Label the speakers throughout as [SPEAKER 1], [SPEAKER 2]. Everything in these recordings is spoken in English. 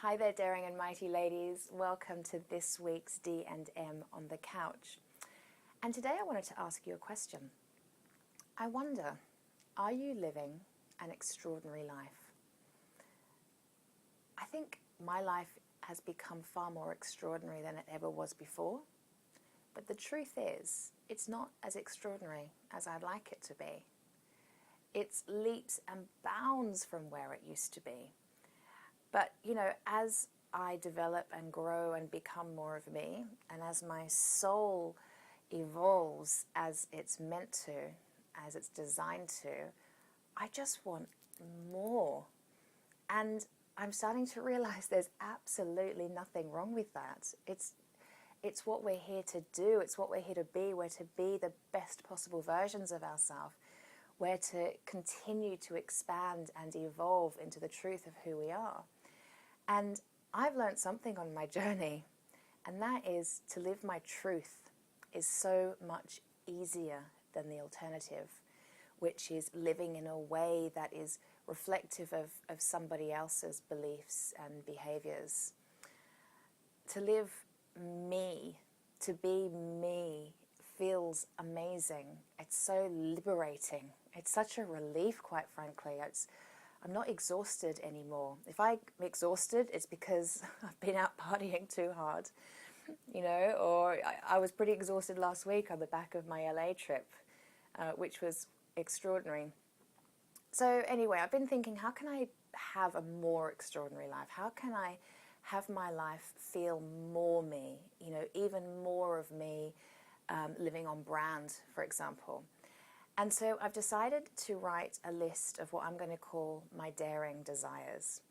[SPEAKER 1] Hi there, daring and mighty ladies. Welcome to this week's D&M on the couch. And today I wanted to ask you a question. I wonder, are you living an extraordinary life? I think my life has become far more extraordinary than it ever was before. But the truth is, it's not as extraordinary as I'd like it to be. It's leaps and bounds from where it used to be. But, as I develop and grow and become more of me, and as my soul evolves as it's meant to, as it's designed to, I just want more. And I'm starting to realize there's absolutely nothing wrong with that. It's what we're here to do. It's what we're here to be. We're to be the best possible versions of ourselves. We're to continue to expand and evolve into the truth of who we are. And I've learned something on my journey, and that is to live my truth is so much easier than the alternative, which is living in a way that is reflective of somebody else's beliefs and behaviors. To live me, to be me, feels amazing. It's so liberating. It's such a relief, quite frankly. I'm not exhausted anymore. If I'm exhausted, it's because I've been out partying too hard, or I was pretty exhausted last week on the back of my LA trip, which was extraordinary. So anyway, I've been thinking, how can I have a more extraordinary life? How can I have my life feel more me, even more of me living on brand, for example? And so I've decided to write a list of what I'm going to call my daring desires.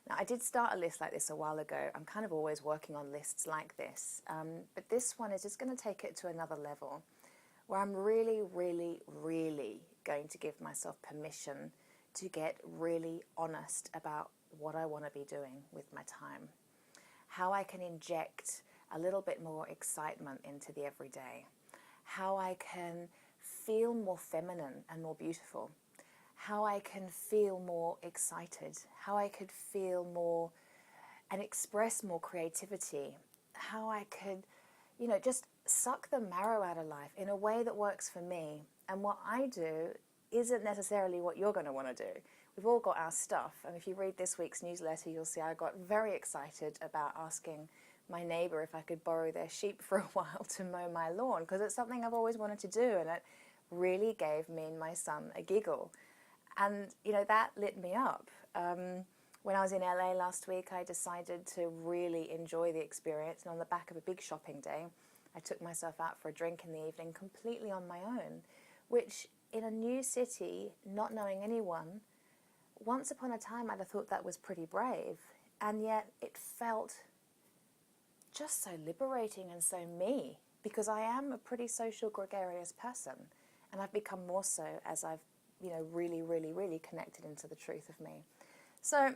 [SPEAKER 1] Now, I did start a list like this a while ago. I'm kind of always working on lists like this. But this one is just going to take it to another level, where I'm really, really, really going to give myself permission to get really honest about what I want to be doing with my time. How I can inject a little bit more excitement into the everyday. How I can feel more feminine and more beautiful, how I can feel more excited, how I could feel more and express more creativity, how I could, just suck the marrow out of life in a way that works for me. And what I do isn't necessarily what you're going to want to do. We've all got our stuff, and if you read this week's newsletter, you'll see I got very excited about asking my neighbour if I could borrow their sheep for a while to mow my lawn, because it's something I've always wanted to do, and it really gave me and my son a giggle. And, that lit me up. When I was in LA last week, I decided to really enjoy the experience, and on the back of a big shopping day, I took myself out for a drink in the evening completely on my own, which in a new city, not knowing anyone, once upon a time I'd have thought that was pretty brave, and yet it felt just so liberating and so me, because I am a pretty social, gregarious person, and I've become more so as I've, really, really, really connected into the truth of me. So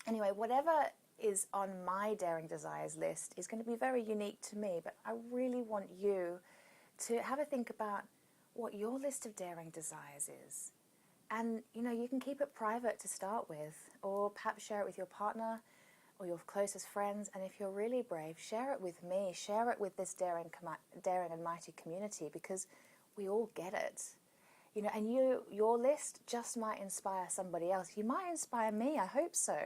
[SPEAKER 1] anyway, whatever is on my daring desires list is going to be very unique to me, but I really want you to have a think about what your list of daring desires is. And, you can keep it private to start with, or perhaps share it with your partner or your closest friends, and if you're really brave, share it with me, share it with this daring and mighty community, because we all get it. And your list just might inspire somebody else. You might inspire me, I hope so.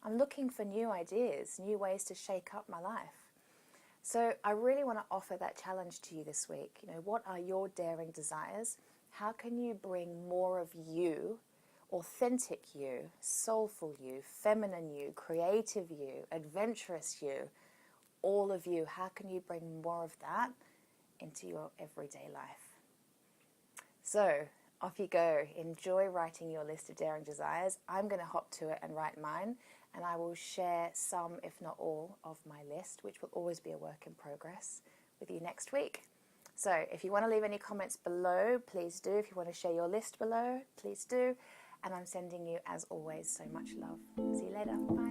[SPEAKER 1] I'm looking for new ideas, new ways to shake up my life. So I really want to offer that challenge to you this week. What are your daring desires? How can you bring more of you, authentic you, soulful you, feminine you, creative you, adventurous you, all of you? How can you bring more of that into your everyday life? So off you go. Enjoy writing your list of daring desires. I'm going to hop to it and write mine, and I will share some, if not all, of my list, which will always be a work in progress, with you next week. So if you want to leave any comments below, please do. If you want to share your list below, please do. And I'm sending you, as always, so much love. See you later. Bye.